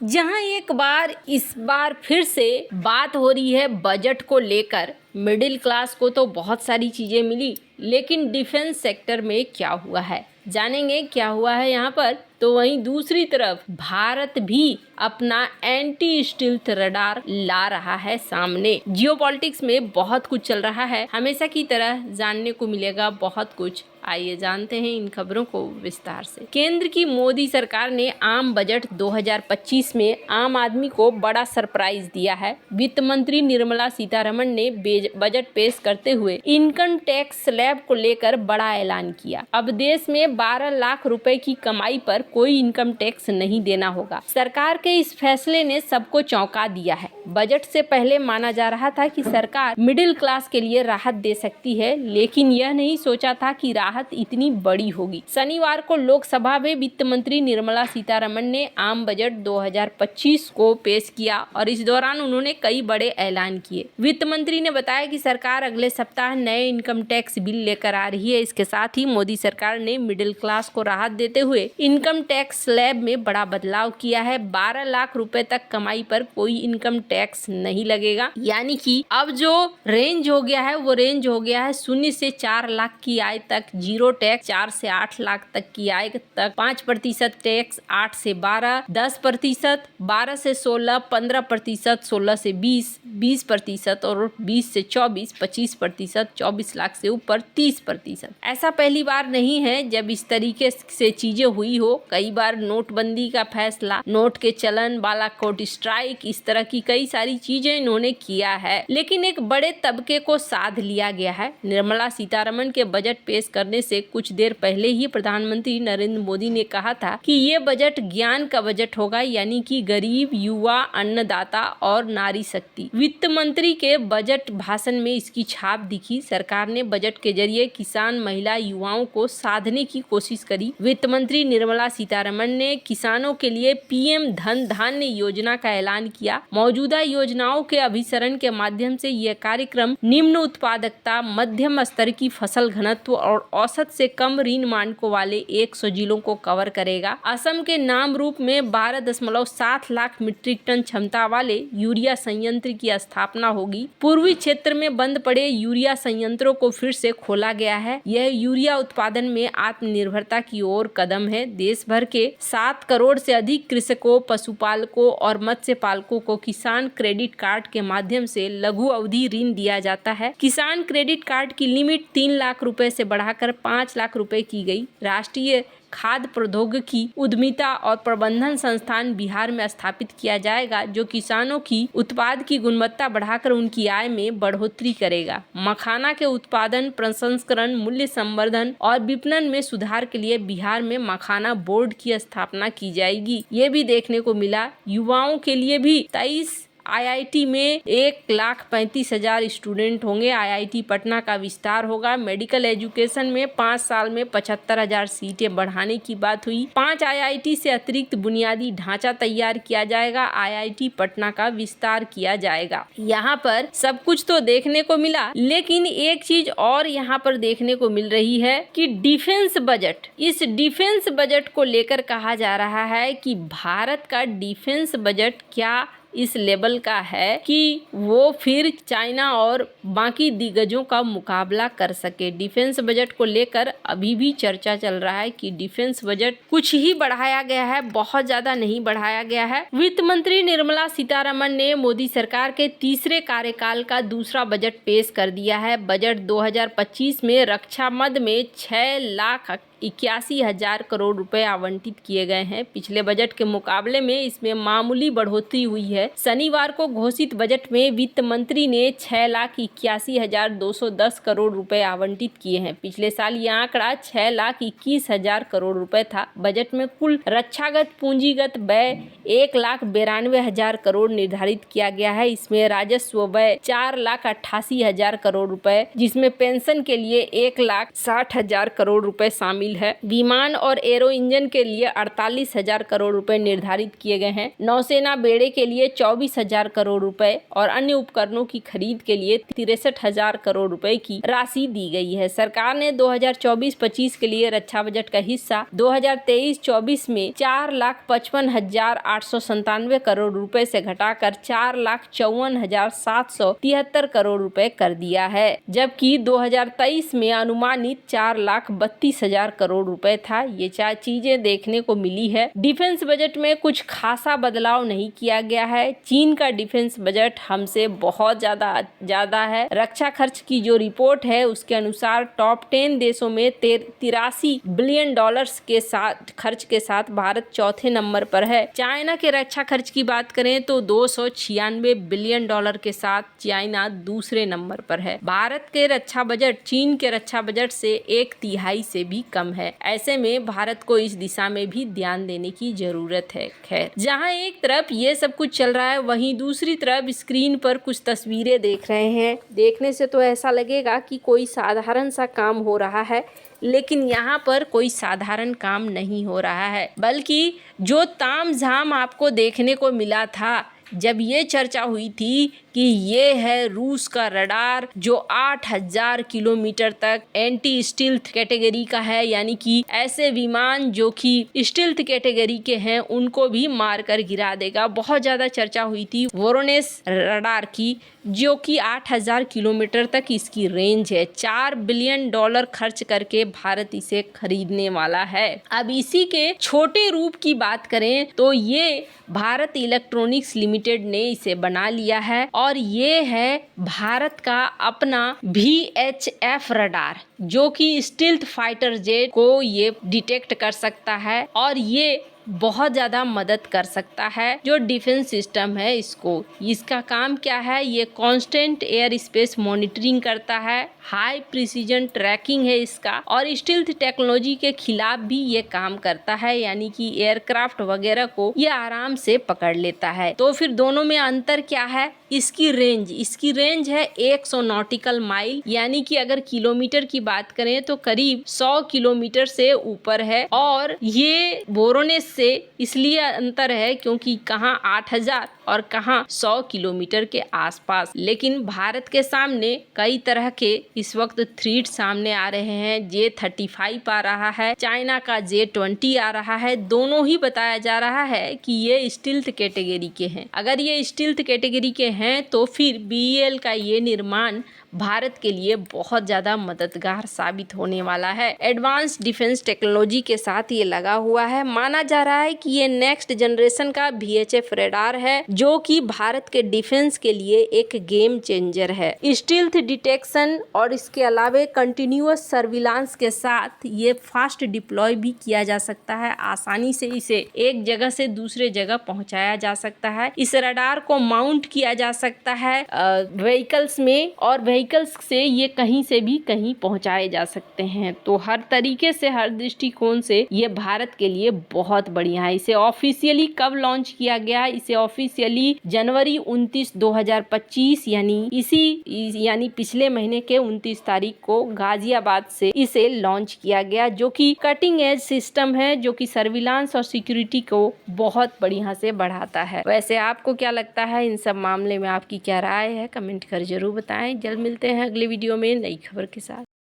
जहां एक बार इस बार फिर से बात हो रही है बजट को लेकर। मिडिल क्लास को तो बहुत सारी चीज़ें मिली, लेकिन डिफेंस सेक्टर में क्या हुआ है जानेंगे क्या हुआ है यहाँ पर। तो वहीं दूसरी तरफ भारत भी अपना एंटी स्टील्थ रडार ला रहा है सामने। जियोपॉलिटिक्स में बहुत कुछ चल रहा है, हमेशा की तरह जानने को मिलेगा बहुत कुछ। आइए जानते हैं इन खबरों को विस्तार से। केंद्र की मोदी सरकार ने आम बजट 2025 में आम आदमी को बड़ा सरप्राइज दिया है। वित्त मंत्री निर्मला सीतारमण ने बजट पेश करते हुए इनकम टैक्स स्लैब को लेकर बड़ा ऐलान किया। अब देश में 12 लाख रुपए की कमाई पर कोई इनकम टैक्स नहीं देना होगा। सरकार के इस फैसले ने सबको चौंका दिया है। बजट से पहले माना जा रहा था कि सरकार मिडिल क्लास के लिए राहत दे सकती है, लेकिन यह नहीं सोचा था कि राहत इतनी बड़ी होगी। शनिवार को लोकसभा में वित्त मंत्री निर्मला सीतारमण ने आम बजट 2025 को पेश किया और इस दौरान उन्होंने कई बड़े ऐलान किए। वित्त मंत्री ने बताया कि सरकार अगले सप्ताह नए इनकम टैक्स बिल लेकर आ रही है। इसके साथ ही मोदी सरकार ने मिडिल क्लास को राहत देते हुए इनकम टैक्स स्लैब में बड़ा बदलाव किया है। 12 लाख रुपए तक कमाई पर कोई इनकम टैक्स नहीं लगेगा, यानी कि अब जो रेंज हो गया है वो रेंज हो गया है 0 से 4 लाख की आय तक 0 टैक्स, 4 से 8 लाख तक की आय तक 5% टैक्स, 8 से 12 10%, 12 से 16 15%, 16 से 20 20% और 20 से 24 25%, 24 लाख से ऊपर 30%। ऐसा पहली बार नहीं है जब इस तरीके से चीजें हुई हो। कई बार नोटबंदी का फैसला, नोट के चलन, बालाकोट स्ट्राइक, इस तरह की कई सारी चीजें इन्होंने किया है, लेकिन एक बड़े तबके को साध लिया गया है। निर्मला सीतारमण के बजट पेश करने से कुछ देर पहले ही प्रधानमंत्री नरेंद्र मोदी ने कहा था कि ये बजट ज्ञान का बजट होगा, यानी कि गरीब, युवा, अन्नदाता और नारी शक्ति। वित्त मंत्री के बजट भाषण में इसकी छाप दिखी। सरकार ने बजट के जरिए किसान, महिला, युवाओं को साधने की कोशिश करी। वित्त मंत्री निर्मला सीतारमण ने किसानों के लिए पीएम धन धान्य योजना का ऐलान किया। मौजूदा योजनाओं के अभिसरण के माध्यम से यह कार्यक्रम निम्न उत्पादकता, मध्यम स्तर की फसल घनत्व और औसत से कम ऋण मानकों वाले 100 जिलों को कवर करेगा। असम के नाम रूप में 12.7 लाख मीट्रिक टन क्षमता वाले यूरिया संयंत्र की स्थापना होगी। पूर्वी क्षेत्र में बंद पड़े यूरिया संयंत्रों को फिर से खोला गया है। यह यूरिया उत्पादन में आत्मनिर्भरता की ओर कदम है। देश भर के 7 करोड़ से अधिक कृषकों, पशुपालकों और मत्स्य पालकों को किसान क्रेडिट कार्ड के माध्यम से लघु अवधि ऋण दिया जाता है। किसान क्रेडिट कार्ड की लिमिट 3 लाख रुपए से बढ़ाकर 5 लाख रुपए की गई। राष्ट्रीय खाद्य प्रौद्योगिकी उद्यमिता और प्रबंधन संस्थान बिहार में स्थापित किया जाएगा, जो किसानों की उत्पाद की गुणवत्ता बढ़ाकर उनकी आय में बढ़ोतरी करेगा। मखाना के उत्पादन, प्रसंस्करण, मूल्य संवर्धन और विपणन में सुधार के लिए बिहार में मखाना बोर्ड की स्थापना की जाएगी। ये भी देखने को मिला। युवाओं के लिए भी 23 आईआईटी में 1,35,000 स्टूडेंट होंगे। आईआईटी पटना का विस्तार होगा। मेडिकल एजुकेशन में 5 साल में 75,000 सीटें बढ़ाने की बात हुई। 5 आईआईटी से अतिरिक्त बुनियादी ढांचा तैयार किया जाएगा। आईआईटी पटना का विस्तार किया जाएगा। यहाँ पर सब कुछ तो देखने को मिला, लेकिन एक चीज और यहाँ पर देखने को मिल रही है कि डिफेंस बजट, इस डिफेंस बजट को लेकर कहा जा रहा है कि भारत का डिफेंस बजट क्या इस लेवल का है कि वो फिर चाइना और बाकी दिग्गजों का मुकाबला कर सके। डिफेंस बजट को लेकर अभी भी चर्चा चल रहा है कि डिफेंस बजट कुछ ही बढ़ाया गया है, बहुत ज्यादा नहीं बढ़ाया गया है। वित्त मंत्री निर्मला सीतारमण ने मोदी सरकार के तीसरे कार्यकाल का दूसरा बजट पेश कर दिया है। बजट 2025 में रक्षा मद में 6,81,000 करोड़ रुपए आवंटित किए गए हैं। पिछले बजट के मुकाबले में इसमें मामूली बढ़ोतरी हुई है। शनिवार को घोषित बजट में वित्त मंत्री ने 6,81,210 करोड़ रुपए आवंटित किए हैं। पिछले साल यह आंकड़ा 6,21,000 करोड़ रुपए था। बजट में कुल रक्षागत पूंजीगत व्यय 1,92,000 करोड़ निर्धारित किया गया है। इसमें राजस्व व्यय 4,88,000 करोड़ रुपए, जिसमें पेंशन के लिए 1,60,000 करोड़ रुपए शामिल शामिल है। विमान और एरो इंजन के लिए 48,000 करोड़ रुपए निर्धारित किए गए हैं। नौसेना बेड़े के लिए 24,000 करोड़ रुपए और अन्य उपकरणों की खरीद के लिए 63,000 करोड़ रुपए की राशि दी गई है। सरकार ने 2024-25 के लिए रक्षा बजट का हिस्सा 2023-24 में 4,55,897 करोड़ रुपए से घटाकर 4,54,773 करोड़ रुपए कर दिया है, जबकि 2023 में अनुमानित 4,32,000 करोड़ रुपए था। ये चार चीजें देखने को मिली है। डिफेंस बजट में कुछ खासा बदलाव नहीं किया गया है। चीन का डिफेंस बजट हमसे बहुत ज्यादा है। रक्षा खर्च की जो रिपोर्ट है उसके अनुसार टॉप 10 देशों में 83 बिलियन डॉलर्स के साथ खर्च के साथ भारत चौथे नंबर पर है। चाइना के रक्षा खर्च की बात करें तो 296 बिलियन डॉलर के साथ चाइना दूसरे नंबर पर है। भारत के रक्षा बजट चीन के रक्षा बजट से 1/3 से भी कम है। ऐसे में भारत को इस दिशा में भी ध्यान देने की जरूरत है। खैर, जहां एक तरफ ये सब कुछ चल रहा है, वहीं दूसरी तरफ स्क्रीन पर कुछ तस्वीरें देख रहे हैं। देखने से तो ऐसा लगेगा कि कोई साधारण सा काम हो रहा है, लेकिन यहाँ पर कोई साधारण काम नहीं हो रहा है, बल्कि जो तामझाम आपको देखने को मिला था जब ये चर्चा हुई थी कि ये है रूस का रडार जो 8,000 किलोमीटर तक एंटी स्टिल्थ कैटेगरी का है, यानी कि ऐसे विमान जो कि स्टिल्थ कैटेगरी के हैं उनको भी मारकर गिरा देगा। बहुत ज़्यादा चर्चा हुई थी वोरोनेस रडार की, जो कि 8,000 किलोमीटर तक इसकी रेंज है। $4 बिलियन खर्च करके भारत इसे खरीदने वाला है। अब इसी के छोटे रूप की बात करें तो ये भारत इलेक्ट्रॉनिक्स लिमिटेड ने इसे बना लिया है और ये है भारत का अपना VHF रडार, जो कि स्टिल्थ फाइटर जेट को ये डिटेक्ट कर सकता है और ये बहुत ज़्यादा मदद कर सकता है जो डिफेंस सिस्टम है इसको। इसका काम क्या है, ये कांस्टेंट एयर स्पेस मॉनिटरिंग करता है, हाई प्रिसीजन ट्रैकिंग है इसका, और स्टिल्थ टेक्नोलॉजी के खिलाफ भी ये काम करता है, यानी कि एयरक्राफ्ट वगैरह को ये आराम से पकड़ लेता है। तो फिर दोनों में अंतर क्या है, इसकी रेंज है 100 नॉटिकल माइल, यानी कि अगर किलोमीटर की बात करें तो करीब 100 किलोमीटर से ऊपर है। और ये वोरोनेस से इसलिए अंतर है क्योंकि कहाँ 8,000 और कहाँ 100 किलोमीटर के आसपास। लेकिन भारत के सामने कई तरह के इस वक्त थ्रेट सामने आ रहे हैं। J-35 आ रहा है, चाइना का J-20 आ रहा है। दोनों ही बताया जा रहा है कि ये स्टिल्थ कैटेगरी के हैं। अगर ये स्टिल्थ कैटेगरी के हैं तो फिर BEL का ये निर्माण भारत के लिए बहुत ज़्यादा मददगार साबित होने वाला है। एडवांस डिफेंस टेक्नोलॉजी के साथ ये लगा हुआ है। माना जा रहा है कि ये नेक्स्ट जनरेशन का VHF रडार है, जो कि भारत के डिफेंस के लिए एक गेम चेंजर है। स्टिल्थ डिटेक्शन और इसके अलावे कंटिन्यूअस सर्विलांस के साथ ये फास्ट डिप्लॉय भी किया जा सकता है। आसानी से इसे एक जगह से दूसरे जगह पहुंचाया जा सकता है। इस रडार को माउंट किया जा सकता है व्हीकल्स में, और व्हीकल्स से ये कहीं से भी कहीं पहुंचाए जा सकते हैं। तो हर तरीके से, हर दृष्टिकोण से ये भारत के लिए बहुत बढ़िया है। इसे ऑफिशियली कब लॉन्च किया गया? इसे ऑफिशियली जनवरी 29, 2025 यानी पिछले महीने के 29 तारीख को गाजियाबाद से इसे लॉन्च किया गया, जो कि कटिंग एज सिस्टम है, जो कि सर्विलांस और सिक्योरिटी को बहुत बढ़िया से बढ़ाता है। वैसे आपको क्या लगता है इन सब मामले में? आपकी क्या राय है? कमेंट कर जरूर बताएं। जल्द मिलते हैं अगले वीडियो में नई खबर के साथ।